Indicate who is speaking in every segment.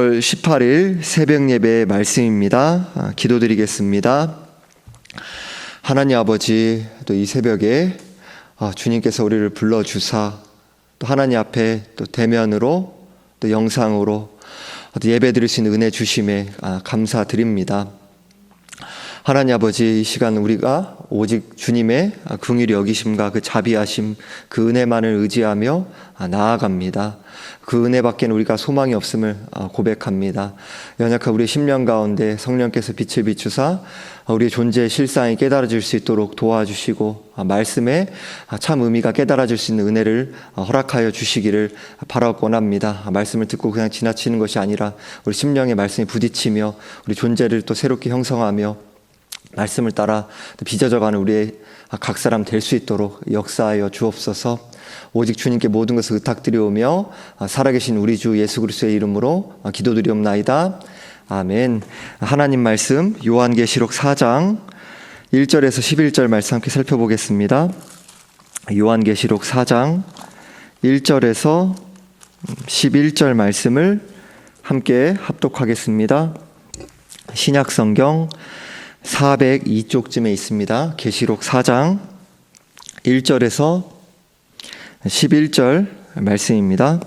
Speaker 1: 12월 18일 새벽 예배 말씀입니다. 기도드리겠습니다. 하나님 아버지, 또 이 새벽에 주님께서 우리를 불러주사 또 하나님 앞에 또 대면으로 또 영상으로 또 예배 드릴 수 있는 은혜 주심에 감사드립니다. 하나님 아버지, 이 시간 우리가 오직 주님의 긍휼히 여기심과 그 자비하심, 그 은혜만을 의지하며 나아갑니다. 그 은혜밖에는 우리가 소망이 없음을 고백합니다. 연약한 우리의 심령 가운데 성령께서 빛을 비추사 우리의 존재의 실상이 깨달아질 수 있도록 도와주시고 말씀에 참 의미가 깨달아질 수 있는 은혜를 허락하여 주시기를 바라고 원합니다. 말씀을 듣고 그냥 지나치는 것이 아니라 우리 심령의 말씀이 부딪히며 우리 존재를 또 새롭게 형성하며 말씀을 따라 빚어져가는 우리의 각 사람 될 수 있도록 역사하여 주옵소서. 오직 주님께 모든 것을 의탁드리오며 살아계신 우리 주 예수 그리스도의 이름으로 기도드리옵나이다. 아멘. 하나님 말씀 요한계시록 4장 1절에서 11절 말씀 함께 살펴보겠습니다. 요한계시록 4장 1절에서 11절 말씀을 함께 합독하겠습니다. 신약성경 402쪽쯤에 있습니다. 계시록 4장 1절에서 11절 말씀입니다.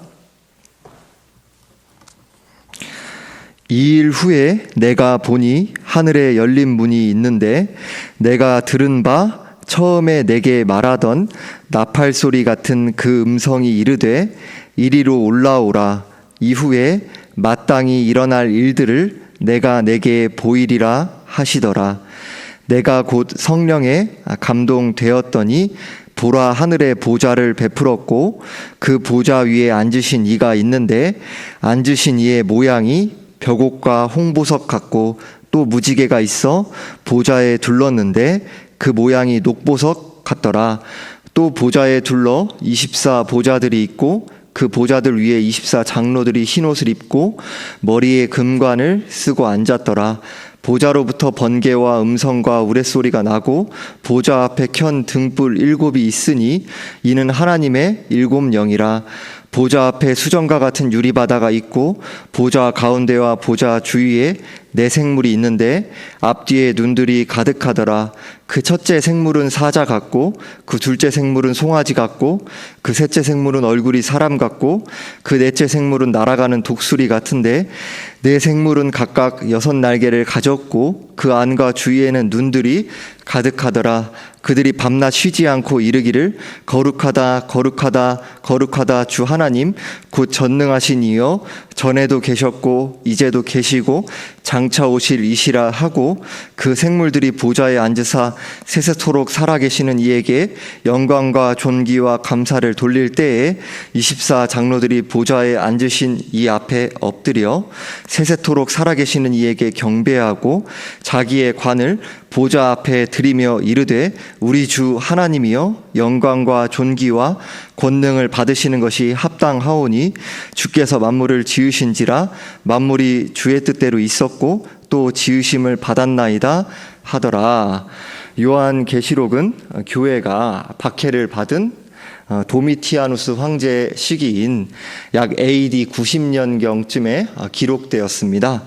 Speaker 1: 이 일 후에 내가 보니 하늘에 열린 문이 있는데 내가 들은 바 처음에 내게 말하던 나팔 소리 같은 그 음성이 이르되 이리로 올라오라. 이후에 마땅히 일어날 일들을 내가 내게 보이리라 하시더라. 내가 곧 성령에 감동되었더니 보라, 하늘의 보좌를 베풀었고 그 보좌 위에 앉으신 이가 있는데 앉으신 이의 모양이 벽옥과 홍보석 같고 또 무지개가 있어 보좌에 둘렀는데 그 모양이 녹보석 같더라. 또 보좌에 둘러 24 보좌들이 있고 그 보좌들 위에 24 장로들이 흰옷을 입고 머리에 금관을 쓰고 앉았더라. 보좌로부터 번개와 음성과 우레소리가 나고 보좌 앞에 켠 등불 7이 있으니 이는 하나님의 7 영이라. 보좌 앞에 수정과 같은 유리바다가 있고 보좌 가운데와 보좌 주위에 4 생물이 있는데 앞뒤에 눈들이 가득하더라. 그 첫째 생물은 사자 같고 그 둘째 생물은 송아지 같고 그 셋째 생물은 얼굴이 사람 같고 그 넷째 생물은 날아가는 독수리 같은데 4 생물은 각각 6 날개를 가졌고 그 안과 주위에는 눈들이 가득하더라. 그들이 밤낮 쉬지 않고 이르기를 거룩하다 거룩하다 거룩하다 주 하나님 곧 전능하신 이여 전에도 계셨고 이제도 계시고 장차 오실 이시라 하고 그 생물들이 보좌에 앉으사 세세토록 살아계시는 이에게 영광과 존귀와 감사를 돌릴 때에 24 장로들이 보좌에 앉으신 이 앞에 엎드려 세세토록 살아계시는 이에게 경배하고 자기의 관을 보좌 앞에 드리며 이르되 우리 주 하나님이여 영광과 존귀와 권능을 받으시는 것이 합당하오니 주께서 만물을 지으신지라 만물이 주의 뜻대로 있었고 또 지으심을 받았나이다 하더라. 요한계시록은 교회가 박해를 받은 도미티아누스 황제 시기인 약 AD 90년경쯤에 기록되었습니다.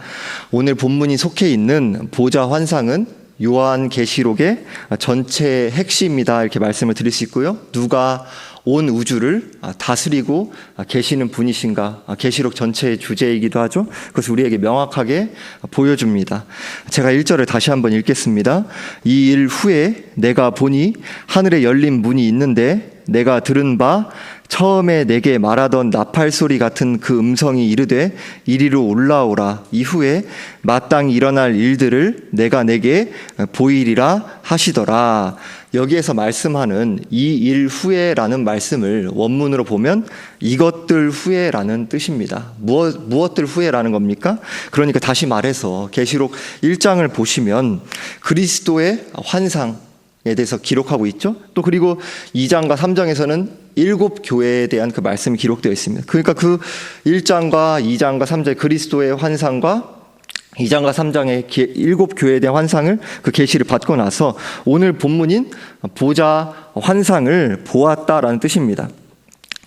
Speaker 1: 오늘 본문이 속해 있는 보좌 환상은 요한계시록의 전체 핵심이다 이렇게 말씀을 드릴 수 있고요. 누가 온 우주를 다스리고 계시는 분이신가, 계시록 전체의 주제이기도 하죠. 그것을 우리에게 명확하게 보여줍니다. 제가 1절을 다시 한번 읽겠습니다. 이 일 후에 내가 보니 하늘에 열린 문이 있는데 내가 들은 바 처음에 내게 말하던 나팔 소리 같은 그 음성이 이르되 이리로 올라오라. 이후에 마땅히 일어날 일들을 내가 내게 보이리라 하시더라. 여기에서 말씀하는 이 일 후에라는 말씀을 원문으로 보면 이것들 후에라는 뜻입니다. 무엇들 후에라는 겁니까? 그러니까 다시 말해서 계시록 1장을 보시면 그리스도의 환상 에 대해서 기록하고 있죠. 또 그리고 2장과 3장에서는 7 교회에 대한 그 말씀이 기록되어 있습니다. 그러니까 그 1장과 2장과 3장의 그리스도의 환상과 2장과 3장의 7 교회에 대한 환상을 그 계시를 받고 나서 오늘 본문인 보좌 환상을 보았다라는 뜻입니다.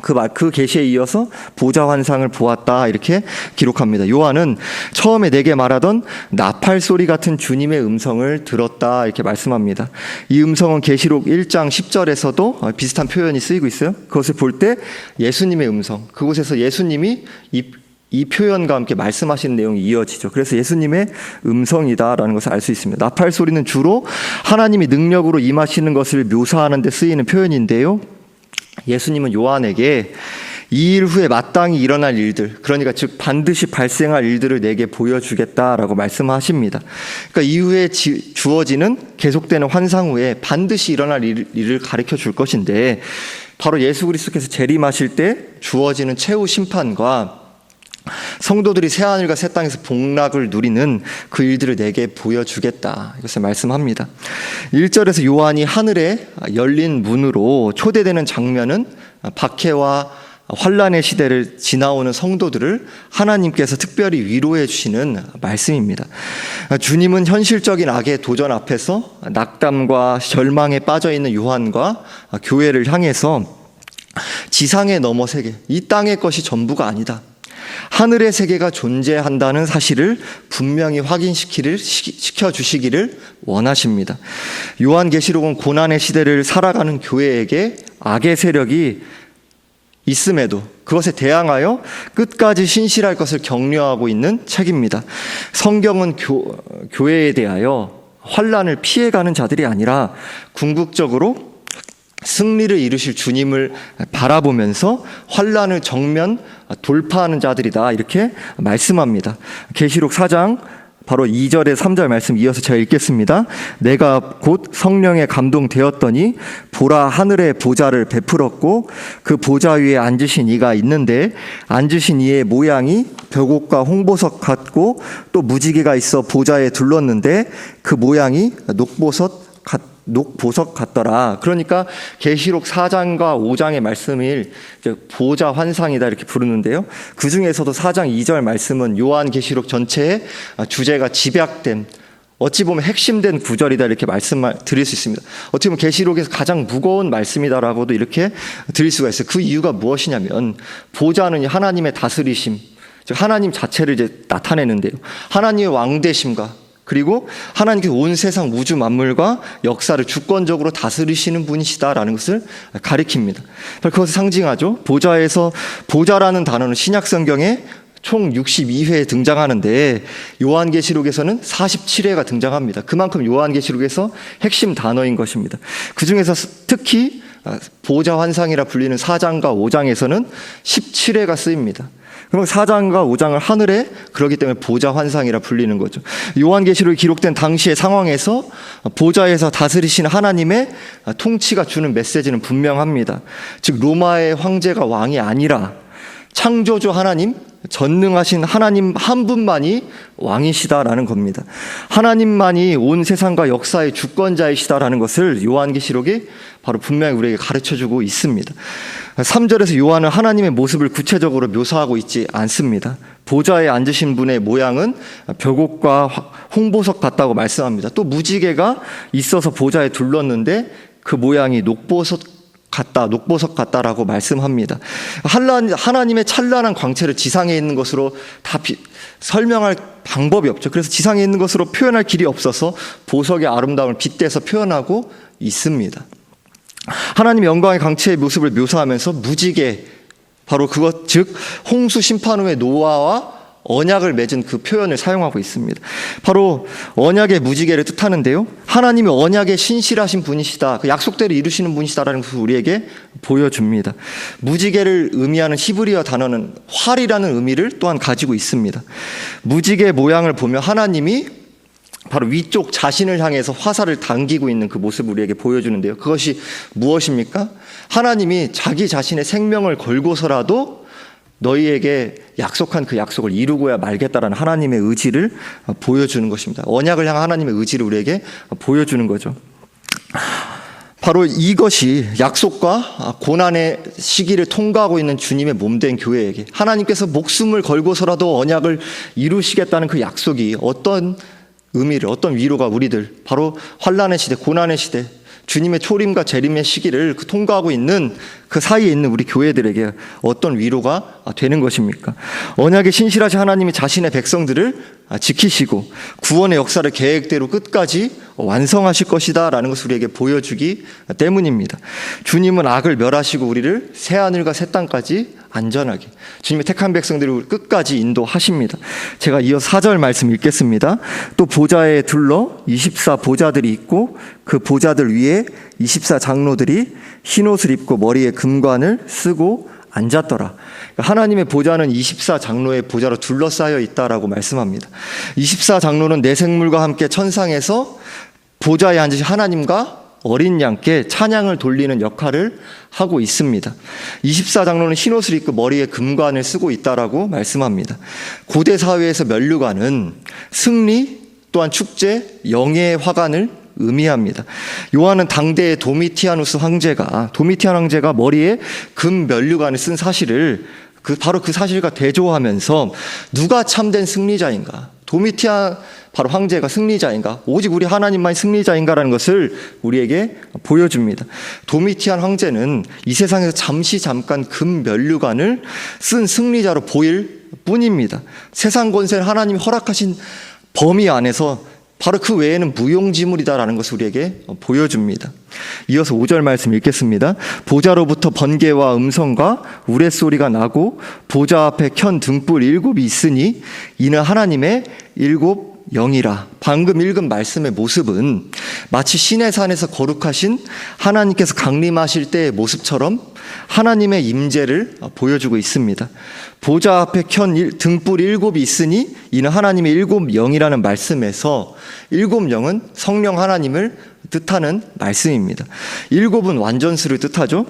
Speaker 1: 그 계시에 이어서 보좌 환상을 보았다 이렇게 기록합니다. 요한은 처음에 내게 말하던 나팔 소리 같은 주님의 음성을 들었다 이렇게 말씀합니다. 이 음성은 계시록 1장 10절에서도 비슷한 표현이 쓰이고 있어요. 그것을 볼 때 예수님의 음성, 그곳에서 예수님이 이 표현과 함께 말씀하시는 내용이 이어지죠. 그래서 예수님의 음성이다라는 것을 알 수 있습니다. 나팔 소리는 주로 하나님이 능력으로 임하시는 것을 묘사하는 데 쓰이는 표현인데요. 예수님은 요한에게 이 일 후에 마땅히 일어날 일들, 그러니까 즉 반드시 발생할 일들을 내게 보여주겠다라고 말씀하십니다. 그러니까 이후에 주어지는 계속되는 환상 후에 반드시 일어날 일을 가르쳐 줄 것인데, 바로 예수 그리스도께서 재림하실 때 주어지는 최후 심판과 성도들이 새하늘과 새 땅에서 복락을 누리는 그 일들을 내게 보여주겠다, 이것을 말씀합니다. 1절에서 요한이 하늘에 열린 문으로 초대되는 장면은 박해와 환란의 시대를 지나오는 성도들을 하나님께서 특별히 위로해 주시는 말씀입니다. 주님은 현실적인 악의 도전 앞에서 낙담과 절망에 빠져있는 요한과 교회를 향해서 지상의 너머 세계, 이 땅의 것이 전부가 아니다, 하늘의 세계가 존재한다는 사실을 분명히 시켜주시기를 원하십니다. 요한계시록은 고난의 시대를 살아가는 교회에게 악의 세력이 있음에도 그것에 대항하여 끝까지 신실할 것을 격려하고 있는 책입니다. 성경은 교회에 대하여 환란을 피해가는 자들이 아니라 궁극적으로 승리를 이루실 주님을 바라보면서 환란을 정면 돌파하는 자들이다, 이렇게 말씀합니다. 계시록 4장 바로 2절에 3절 말씀 이어서 제가 읽겠습니다. 내가 곧 성령에 감동되었더니 보라, 하늘의 보좌를 베풀었고 그 보좌 위에 앉으신 이가 있는데 앉으신 이의 모양이 벽옥과 홍보석 같고 또 무지개가 있어 보좌에 둘렀는데 그 모양이 녹보석 같더라. 그러니까 계시록 4장과 5장의 말씀을 보좌 환상이다 이렇게 부르는데요. 그 중에서도 4장 2절 말씀은 요한계시록 전체의 주제가 집약된, 어찌 보면 핵심된 구절이다 이렇게 드릴 수 있습니다. 어떻게 보면 계시록에서 가장 무거운 말씀이다라고도 이렇게 드릴 수가 있어요. 그 이유가 무엇이냐면 보좌는 하나님의 다스리심, 즉 하나님 자체를 이제 나타내는데요. 하나님의 왕되심과 그리고 하나님께서 온 세상 우주 만물과 역사를 주권적으로 다스리시는 분이시다라는 것을 가리킵니다. 그것을 상징하죠. 보좌에서, 보좌라는 단어는 신약 성경에 총 62회 등장하는데 요한계시록에서는 47회가 등장합니다. 그만큼 요한계시록에서 핵심 단어인 것입니다. 그 중에서 특히 보좌 환상이라 불리는 4장과 5장에서는 17회가 쓰입니다. 그럼 4장과 5장을 하늘에, 그렇기 때문에 보좌 환상이라 불리는 거죠. 요한계시록이 기록된 당시의 상황에서 보좌에서 다스리시는 하나님의 통치가 주는 메시지는 분명합니다. 즉 로마의 황제가 왕이 아니라 창조주 하나님, 전능하신 하나님 한 분만이 왕이시다라는 겁니다. 하나님만이 온 세상과 역사의 주권자이시다라는 것을 요한계시록이 바로 분명히 우리에게 가르쳐주고 있습니다. 3절에서 요한은 하나님의 모습을 구체적으로 묘사하고 있지 않습니다. 보좌에 앉으신 분의 모양은 벽옥과 홍보석 같다고 말씀합니다. 또 무지개가 있어서 보좌에 둘렀는데 그 모양이 녹보석 같다라고 말씀합니다. 하나님의 찬란한 광채를 지상에 있는 것으로 다 설명할 방법이 없죠. 그래서 지상에 있는 것으로 표현할 길이 없어서 보석의 아름다움을 빗대서 표현하고 있습니다. 하나님의 영광의 광채의 모습을 묘사하면서 무지개, 바로 그것, 즉 홍수 심판 후에 노아와 언약을 맺은 그 표현을 사용하고 있습니다. 바로 언약의 무지개를 뜻하는데요, 하나님이 언약에 신실하신 분이시다, 그 약속대로 이루시는 분이시다라는 것을 우리에게 보여줍니다. 무지개를 의미하는 히브리어 단어는 활이라는 의미를 또한 가지고 있습니다. 무지개 모양을 보면 하나님이 바로 위쪽 자신을 향해서 화살을 당기고 있는 그 모습을 우리에게 보여주는데요, 그것이 무엇입니까? 하나님이 자기 자신의 생명을 걸고서라도 너희에게 약속한 그 약속을 이루고야 말겠다라는 하나님의 의지를 보여주는 것입니다. 언약을 향한 하나님의 의지를 우리에게 보여주는 거죠. 바로 이것이 약속과 고난의 시기를 통과하고 있는 주님의 몸된 교회에게 하나님께서 목숨을 걸고서라도 언약을 이루시겠다는 그 약속이 어떤 의미를, 어떤 위로가 우리들, 바로 환난의 시대, 고난의 시대, 주님의 초림과 재림의 시기를 통과하고 있는 그 사이에 있는 우리 교회들에게 어떤 위로가 되는 것입니까? 언약에 신실하신 하나님이 자신의 백성들을 지키시고 구원의 역사를 계획대로 끝까지 완성하실 것이다 라는 것을 우리에게 보여주기 때문입니다. 주님은 악을 멸하시고 우리를 새하늘과 새 땅까지 안전하게 주님의 택한 백성들을 끝까지 인도하십니다. 제가 이어서 4절 말씀 읽겠습니다. 또 보좌에 둘러 24 보좌들이 있고 그 보좌들 위에 24 장로들이 흰옷을 입고 머리에 금관을 쓰고 앉았더라. 하나님의 보좌는 24 장로의 보좌로 둘러싸여 있다라고 말씀합니다. 24 장로는 내생물과 함께 천상에서 보좌에 앉으신 하나님과 어린 양께 찬양을 돌리는 역할을 하고 있습니다. 24 장로는 흰옷을 입고 머리에 금관을 쓰고 있다라고 말씀합니다. 고대 사회에서 면류관은 승리 또한 축제, 영예의 화관을 의미합니다. 요한은 당대의 도미티안 황제가 머리에 금 면류관을 쓴 사실을 바로 그 사실과 대조하면서 누가 참된 승리자인가? 도미티안 바로 황제가 승리자인가? 오직 우리 하나님만이 승리자인가라는 것을 우리에게 보여줍니다. 도미티안 황제는 이 세상에서 잠깐 금 면류관을 쓴 승리자로 보일 뿐입니다. 세상 권세는 하나님이 허락하신 범위 안에서 바로 그 외에는 무용지물이다라는 것을 우리에게 보여줍니다. 이어서 5절 말씀 읽겠습니다. 보좌로부터 번개와 음성과 우레소리가 나고 보좌 앞에 켠 등불 7이 있으니 이는 하나님의 7 영이라. 방금 읽은 말씀의 모습은 마치 시내산에서 거룩하신 하나님께서 강림하실 때의 모습처럼 하나님의 임재를 보여주고 있습니다. 보좌 앞에 켠 등불 7이 있으니 이는 하나님의 7 영이라는 말씀에서 7 영은 성령 하나님을 뜻하는 말씀입니다. 7은 완전수를 뜻하죠.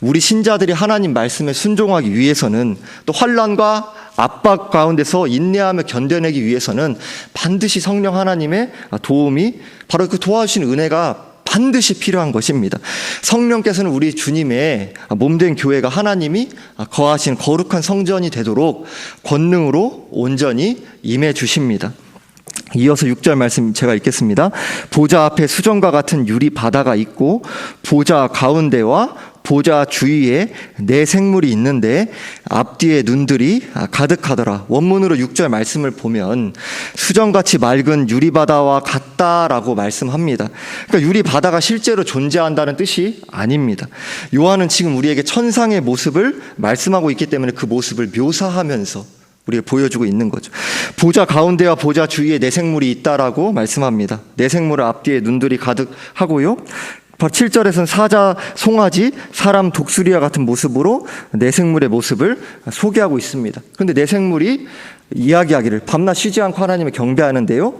Speaker 1: 우리 신자들이 하나님 말씀에 순종하기 위해서는 또 환난과 압박 가운데서 인내하며 견뎌내기 위해서는 반드시 성령 하나님의 도움이 바로 그 도와주신 은혜가 반드시 필요한 것입니다. 성령께서는 우리 주님의 몸된 교회가 하나님이 거하신 거룩한 성전이 되도록 권능으로 온전히 임해 주십니다. 이어서 6절 말씀 제가 읽겠습니다. 보좌 앞에 수정과 같은 유리 바다가 있고 보좌 가운데와 보좌 주위에 네 생물이 있는데 앞뒤에 눈들이 가득하더라. 원문으로 6절 말씀을 보면 수정같이 맑은 유리바다와 같다라고 말씀합니다. 그러니까 유리바다가 실제로 존재한다는 뜻이 아닙니다. 요한은 지금 우리에게 천상의 모습을 말씀하고 있기 때문에 그 모습을 묘사하면서 우리가 보여주고 있는 거죠. 보좌 가운데와 보좌 주위에 네 생물이 있다라고 말씀합니다. 네 생물을 앞뒤에 눈들이 가득하고요. 7절에서는 사자, 송아지, 사람, 독수리와 같은 모습으로 네 생물의 모습을 소개하고 있습니다. 그런데 네 생물이 이야기하기를 밤낮 쉬지 않고 하나님을 경배하는데요.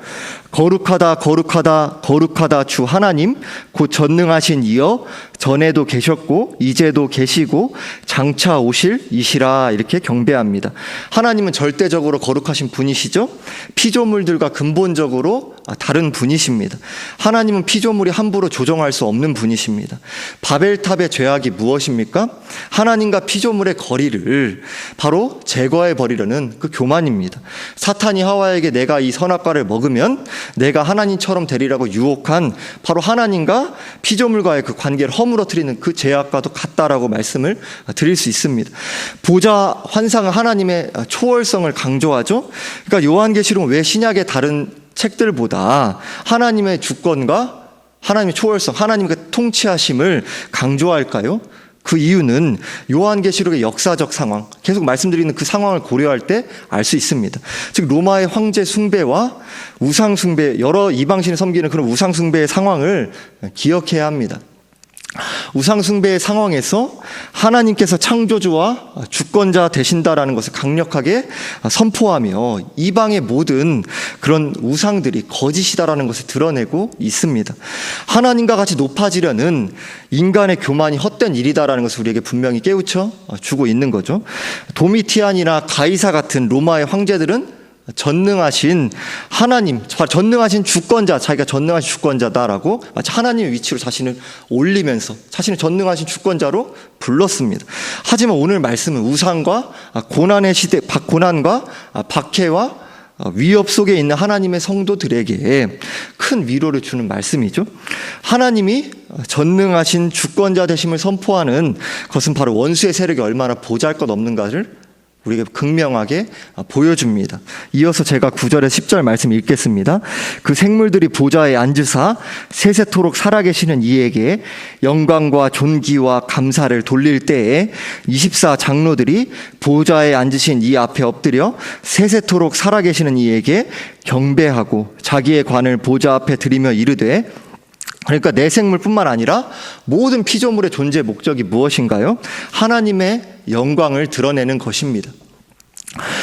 Speaker 1: 거룩하다 거룩하다 거룩하다 주 하나님 곧 전능하신 이여 전에도 계셨고 이제도 계시고 장차 오실 이시라 이렇게 경배합니다. 하나님은 절대적으로 거룩하신 분이시죠. 피조물들과 근본적으로 다른 분이십니다. 하나님은 피조물이 함부로 조정할 수 없는 분이십니다. 바벨탑의 죄악이 무엇입니까? 하나님과 피조물의 거리를 바로 제거해 버리려는 그 교만입니다. 사탄이 하와에게 내가 이 선악과를 먹으면 내가 하나님처럼 되리라고 유혹한 바로 하나님과 피조물과의 그 관계를 허물어뜨리는 그 죄악과도 같다라고 말씀을 드릴 수 있습니다. 보좌 환상은 하나님의 초월성을 강조하죠. 그러니까 요한계시록은 왜 신약의 다른 책들보다 하나님의 주권과 하나님의 초월성, 하나님의 통치하심을 강조할까요? 그 이유는 요한계시록의 역사적 상황, 계속 말씀드리는 그 상황을 고려할 때 알 수 있습니다. 즉 로마의 황제 숭배와 우상 숭배, 여러 이방신을 섬기는 그런 우상 숭배의 상황을 기억해야 합니다. 우상 숭배의 상황에서 하나님께서 창조주와 주권자 되신다라는 것을 강력하게 선포하며 이방의 모든 그런 우상들이 거짓이다라는 것을 드러내고 있습니다. 하나님과 같이 높아지려는 인간의 교만이 헛된 일이다라는 것을 우리에게 분명히 깨우쳐 주고 있는 거죠. 도미티안이나 가이사 같은 로마의 황제들은 전능하신 하나님, 전능하신 주권자, 자기가 전능하신 주권자다라고 마치 하나님의 위치로 자신을 올리면서 자신을 전능하신 주권자로 불렀습니다. 하지만 오늘 말씀은 우상과 고난의 시대, 고난과 박해와 위협 속에 있는 하나님의 성도들에게 큰 위로를 주는 말씀이죠. 하나님이 전능하신 주권자 되심을 선포하는 것은 바로 원수의 세력이 얼마나 보잘것없는가를 우리에게 극명하게 보여줍니다. 이어서 제가 9절에 10절 말씀 읽겠습니다. 그 생물들이 보좌에 앉으사 세세토록 살아계시는 이에게 영광과 존귀와 감사를 돌릴 때에 24 장로들이 보좌에 앉으신 이 앞에 엎드려 세세토록 살아계시는 이에게 경배하고 자기의 관을 보좌 앞에 드리며 이르되, 그러니까 내 생물뿐만 아니라 모든 피조물의 존재 목적이 무엇인가요? 하나님의 영광을 드러내는 것입니다.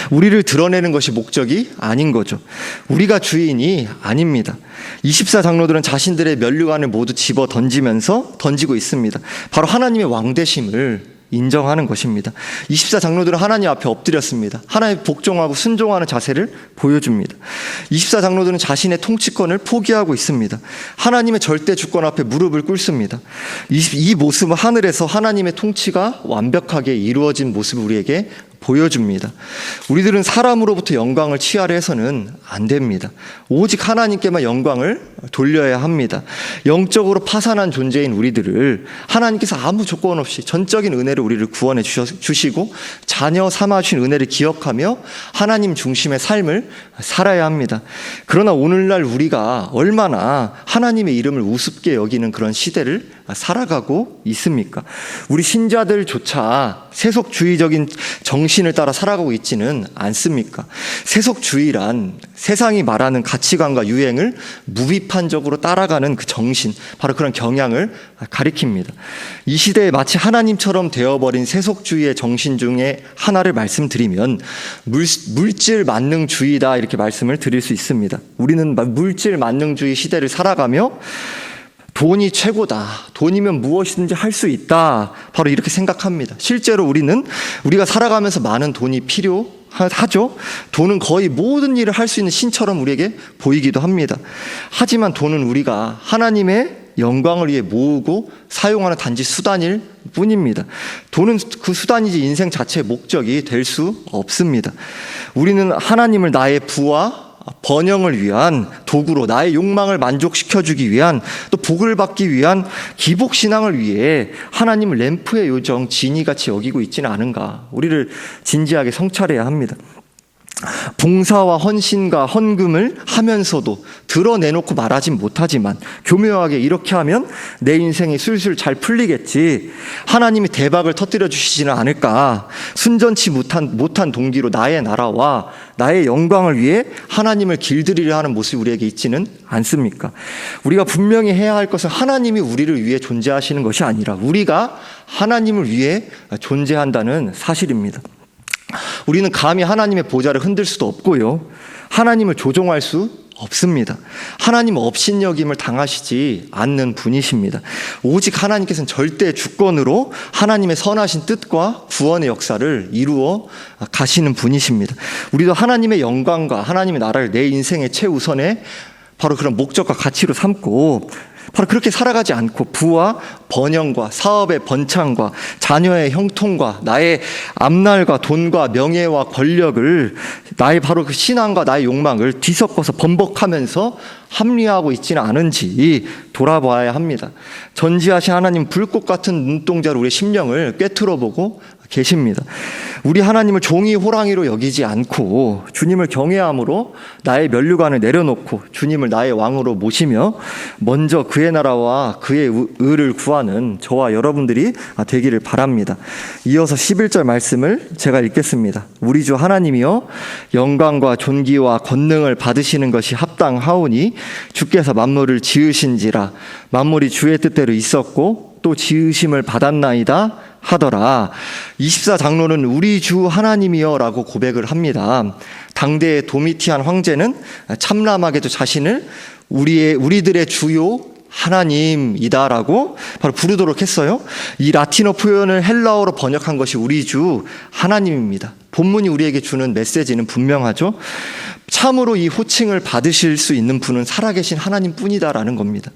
Speaker 1: 우리를 드러내는 것이 목적이 아닌 거죠. 우리가 주인이 아닙니다. 24 장로들은 자신들의 면류관을 모두 집어 던지고 있습니다. 바로 하나님의 왕되심을 인정하는 것입니다. 24 장로들은 하나님 앞에 엎드렸습니다. 하나님 복종하고 순종하는 자세를 보여줍니다. 24 장로들은 자신의 통치권을 포기하고 있습니다. 하나님의 절대 주권 앞에 무릎을 꿇습니다. 이 모습은 하늘에서 하나님의 통치가 완벽하게 이루어진 모습을 우리에게 보여줍니다. 우리들은 사람으로부터 영광을 취하려 해서는 안 됩니다. 오직 하나님께만 영광을 돌려야 합니다. 영적으로 파산한 존재인 우리들을 하나님께서 아무 조건 없이 전적인 은혜로 우리를 구원해 주시고 자녀 삼아 주신 은혜를 기억하며 하나님 중심의 삶을 살아야 합니다. 그러나 오늘날 우리가 얼마나 하나님의 이름을 우습게 여기는 그런 시대를 살아가고 있습니까? 우리 신자들조차 세속주의적인 정신을 따라 살아가고 있지는 않습니까? 세속주의란 세상이 말하는 가치관과 유행을 무비판적으로 따라가는 그 정신, 바로 그런 경향을 가리킵니다. 이 시대에 마치 하나님처럼 되어버린 세속주의의 정신 중에 하나를 말씀드리면 물질 만능주의다, 이렇게 말씀을 드릴 수 있습니다. 우리는 물질 만능주의 시대를 살아가며 돈이 최고다, 돈이면 무엇이든지 할 수 있다, 바로 이렇게 생각합니다. 실제로 우리가 살아가면서 많은 돈이 필요하죠. 돈은 거의 모든 일을 할 수 있는 신처럼 우리에게 보이기도 합니다. 하지만 돈은 우리가 하나님의 영광을 위해 모으고 사용하는 단지 수단일 뿐입니다. 돈은 그 수단이지 인생 자체의 목적이 될 수 없습니다. 우리는 하나님을 나의 부와 번영을 위한 도구로, 나의 욕망을 만족시켜주기 위한, 또 복을 받기 위한 기복신앙을 위해 하나님을 램프의 요정, 지니같이 여기고 있지는 않은가, 우리를 진지하게 성찰해야 합니다. 봉사와 헌신과 헌금을 하면서도 드러내놓고 말하진 못하지만 교묘하게 이렇게 하면 내 인생이 술술 잘 풀리겠지, 하나님이 대박을 터뜨려 주시지는 않을까, 순전치 못한 동기로 나의 나라와 나의 영광을 위해 하나님을 길들이려 하는 모습이 우리에게 있지는 않습니까? 우리가 분명히 해야 할 것은 하나님이 우리를 위해 존재하시는 것이 아니라 우리가 하나님을 위해 존재한다는 사실입니다. 우리는 감히 하나님의 보좌를 흔들 수도 없고요, 하나님을 조종할 수 없습니다. 하나님 업신여김을 당하시지 않는 분이십니다. 오직 하나님께서는 절대 주권으로 하나님의 선하신 뜻과 구원의 역사를 이루어 가시는 분이십니다. 우리도 하나님의 영광과 하나님의 나라를 내 인생의 최우선에 바로 그런 목적과 가치로 삼고 바로 그렇게 살아가지 않고 부와 번영과 사업의 번창과 자녀의 형통과 나의 앞날과 돈과 명예와 권력을, 나의 바로 그 신앙과 나의 욕망을 뒤섞어서 번복하면서 합리화하고 있지는 않은지 돌아봐야 합니다. 전지하신 하나님 불꽃 같은 눈동자로 우리의 심령을 꿰뚫어보고 계십니다. 우리 하나님을 종이 호랑이로 여기지 않고 주님을 경외함으로 나의 면류관을 내려놓고 주님을 나의 왕으로 모시며 먼저 그의 나라와 그의 의를 구하는 저와 여러분들이 되기를 바랍니다. 이어서 11절 말씀을 제가 읽겠습니다. 우리 주 하나님이여 영광과 존귀와 권능을 받으시는 것이 합당하오니 주께서 만물을 지으신지라 만물이 주의 뜻대로 있었고 또 지으심을 받았나이다 하더라. 24 장로는 우리 주 하나님이여 라고 고백을 합니다. 당대의 도미티안 황제는 참람하게도 자신을 우리들의 주요 하나님이다라고 바로 부르도록 했어요. 이 라틴어 표현을 헬라어로 번역한 것이 우리 주 하나님입니다. 본문이 우리에게 주는 메시지는 분명하죠. 참으로 이 호칭을 받으실 수 있는 분은 살아계신 하나님뿐이다라는 겁니다.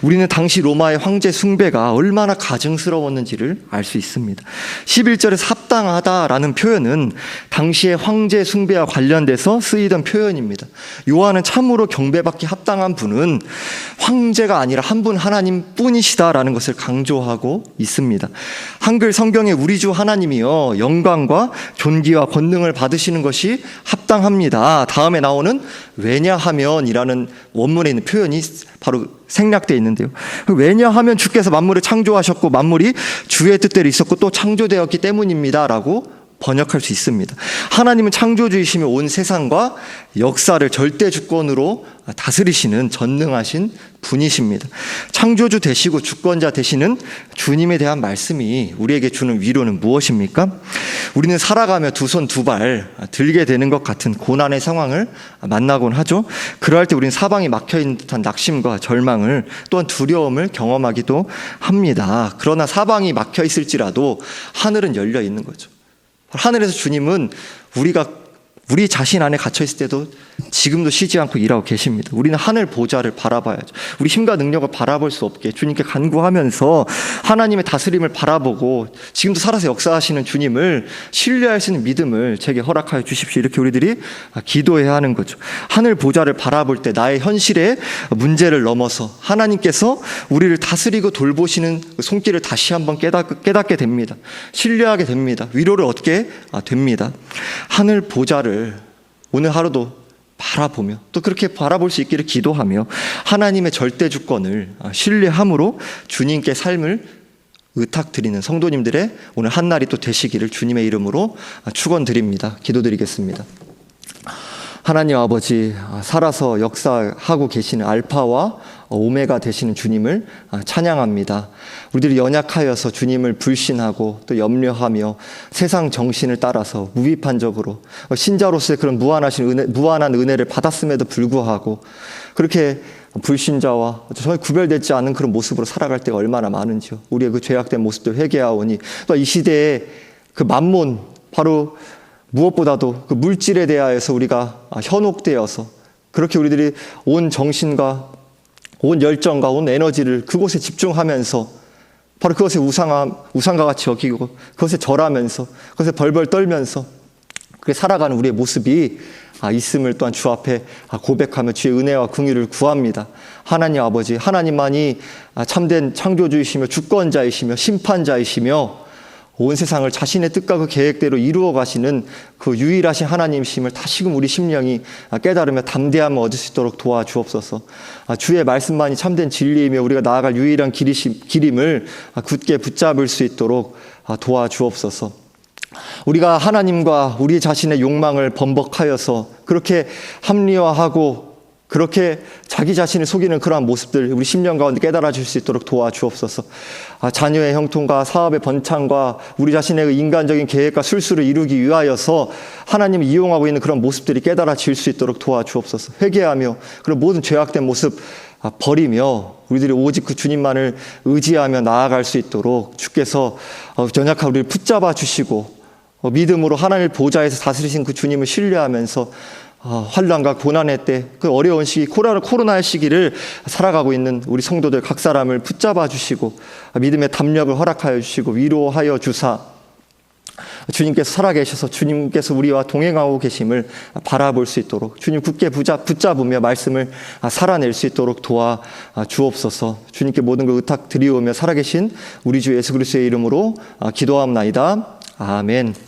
Speaker 1: 우리는 당시 로마의 황제 숭배가 얼마나 가증스러웠는지를 알 수 있습니다. 11절에서 합당하다라는 표현은 당시의 황제 숭배와 관련돼서 쓰이던 표현입니다. 요한은 참으로 경배받기 합당한 분은 황제가 아니라 한 분 하나님 뿐이시다라는 것을 강조하고 있습니다. 한글 성경에 우리 주 하나님이여 영광과 존귀와 권능을 받으시는 것이 합당합니다. 다음에 나오는 왜냐하면이라는 원문에 있는 표현이 바로 생략되어 있는데요. 왜냐하면 주께서 만물을 창조하셨고 만물이 주의 뜻대로 있었고 또 창조되었기 때문입니다 라고 번역할 수 있습니다. 하나님은 창조주이시며 온 세상과 역사를 절대 주권으로 다스리시는 전능하신 분이십니다. 창조주 되시고 주권자 되시는 주님에 대한 말씀이 우리에게 주는 위로는 무엇입니까? 우리는 살아가며 두 손 두 발 들게 되는 것 같은 고난의 상황을 만나곤 하죠. 그럴 때 우리는 사방이 막혀있는 듯한 낙심과 절망을 또한 두려움을 경험하기도 합니다. 그러나 사방이 막혀있을지라도 하늘은 열려 있는 거죠. 하늘에서 주님은 우리 자신 안에 갇혀있을 때도 지금도 쉬지 않고 일하고 계십니다. 우리는 하늘 보좌를 바라봐야죠. 우리 힘과 능력을 바라볼 수 없게 주님께 간구하면서 하나님의 다스림을 바라보고 지금도 살아서 역사하시는 주님을 신뢰할 수 있는 믿음을 제게 허락하여 주십시오. 이렇게 우리들이 기도해야 하는 거죠. 하늘 보좌를 바라볼 때 나의 현실의 문제를 넘어서 하나님께서 우리를 다스리고 돌보시는 손길을 다시 한번 깨닫게 됩니다. 신뢰하게 됩니다. 위로를 얻게 됩니다. 하늘 보좌를 오늘 하루도 바라보며 또 그렇게 바라볼 수 있기를 기도하며 하나님의 절대 주권을 신뢰함으로 주님께 삶을 의탁드리는 성도님들의 오늘 한날이 또 되시기를 주님의 이름으로 축원드립니다. 기도드리겠습니다. 하나님 아버지, 살아서 역사하고 계시는 알파와 오메가 되시는 주님을 찬양합니다. 우리들이 연약하여서 주님을 불신하고 또 염려하며 세상 정신을 따라서 무비판적으로 신자로서의 그런 무한한 은혜를 받았음에도 불구하고 그렇게 불신자와 전혀 구별되지 않은 그런 모습으로 살아갈 때가 얼마나 많은지요. 우리의 그 죄악된 모습들 회개하오니 또 이 시대에 그 만몬, 바로 무엇보다도 그 물질에 대하여서 우리가 현혹되어서 그렇게 우리들이 온 정신과 온 열정과 온 에너지를 그곳에 집중하면서 바로 그것에 우상과 같이 여기고 그것에 절하면서 그것에 벌벌 떨면서 그렇게 살아가는 우리의 모습이 있음을 또한 주 앞에 고백하며 주의 은혜와 긍휼을 구합니다. 하나님 아버지, 하나님만이 참된 창조주이시며 주권자이시며 심판자이시며 온 세상을 자신의 뜻과 그 계획대로 이루어 가시는 그 유일하신 하나님이심을 다시금 우리 심령이 깨달으며 담대함을 얻을 수 있도록 도와주옵소서. 주의 말씀만이 참된 진리이며 우리가 나아갈 유일한 길임을 굳게 붙잡을 수 있도록 도와주옵소서. 우리가 하나님과 우리 자신의 욕망을 번복하여서 그렇게 합리화하고 그렇게 자기 자신을 속이는 그러한 모습들 우리 심령 가운데 깨달아 줄 수 있도록 도와주옵소서. 자녀의 형통과 사업의 번창과 우리 자신의 인간적인 계획과 술수를 이루기 위하여서 하나님을 이용하고 있는 그런 모습들이 깨달아질 수 있도록 도와주옵소서. 회개하며 그런 모든 죄악된 모습 버리며 우리들이 오직 그 주님만을 의지하며 나아갈 수 있도록 주께서 연약한 우리를 붙잡아 주시고 믿음으로 하나님의 보좌에서 다스리신 그 주님을 신뢰하면서 환난과 고난의 때 그 어려운 시기 코로나의 시기를 살아가고 있는 우리 성도들 각 사람을 붙잡아 주시고 믿음의 담력을 허락하여 주시고 위로하여 주사 주님께서 살아계셔서 주님께서 우리와 동행하고 계심을 바라볼 수 있도록 주님 굳게 붙잡으며 말씀을 살아낼 수 있도록 도와 주옵소서. 주님께 모든 걸 의탁드리오며 살아계신 우리 주 예수 그리스도의 이름으로 기도하옵나이다. 아멘.